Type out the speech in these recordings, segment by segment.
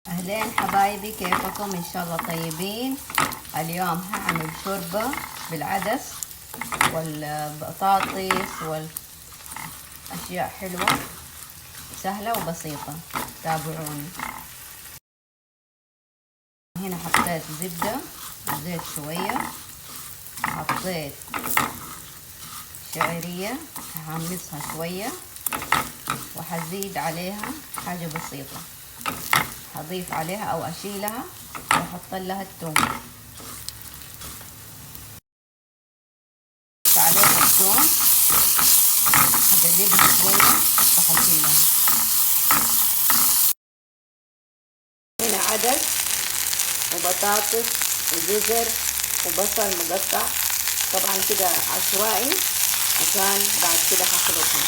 أهلين حبايبي، كيفكم؟ إن شاء الله طيبين. اليوم هعمل شوربة بالعدس والبطاطس والأشياء حلوة سهلة وبسيطة. تابعوني. هنا حطيت زبدة وزيت شوية، حطيت شعرية هحمصها شوية، وحزيد عليها حاجة بسيطة. هضيف عليها او اشيلها واحط لها الثوم. عليها الثوم، اقلبها شويه وحشيلها. هنا عدس وبطاطس وجزر وبصل مقطع، طبعا كده عشوائي عشان بعد كده هخلطها.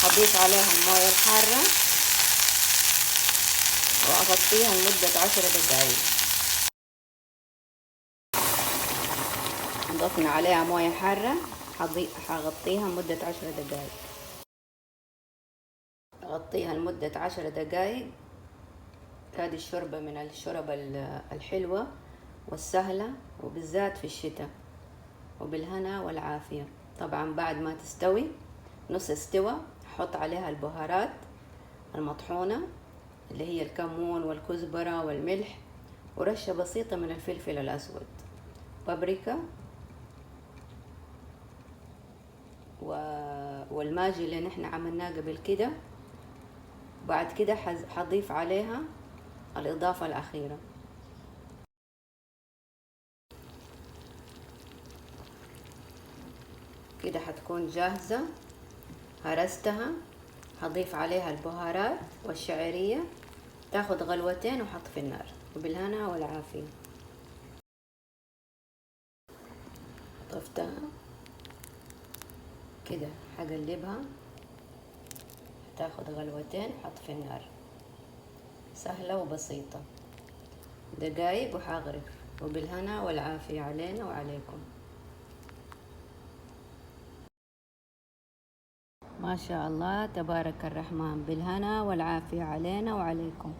هضيف عليها المويه الحاره وأغطيها لمدة 10 دقايق. ضفنا عليها موية حارة، هغطيها لمدة 10 دقايق. أغطيها لمدة 10 دقايق. هذه الشوربة من الشورب الحلوة والسهلة، وبالذات في الشتاء، وبالهنا والعافية. طبعا بعد ما تستوي نص استوى، حط عليها البهارات المطحونة اللي هي الكمون والكزبرة والملح، ورشة بسيطة من الفلفل الأسود، بابريكا، والماجي اللي نحن عملناه قبل كده. بعد كده حضيف عليها الإضافة الأخيرة. كده حتكون جاهزة، هرستها. هضيف عليها البهارات والشعرية، تاخد غلوتين وحط في النار، وبالهنا والعافية. طفتها كده، هقلبها، تاخد غلوتين، حط في النار. سهلة وبسيطة، دقايق وحغرف، وبالهنا والعافية علينا وعليكم. ما شاء الله تبارك الرحمن، بالهنا والعافية علينا وعليكم.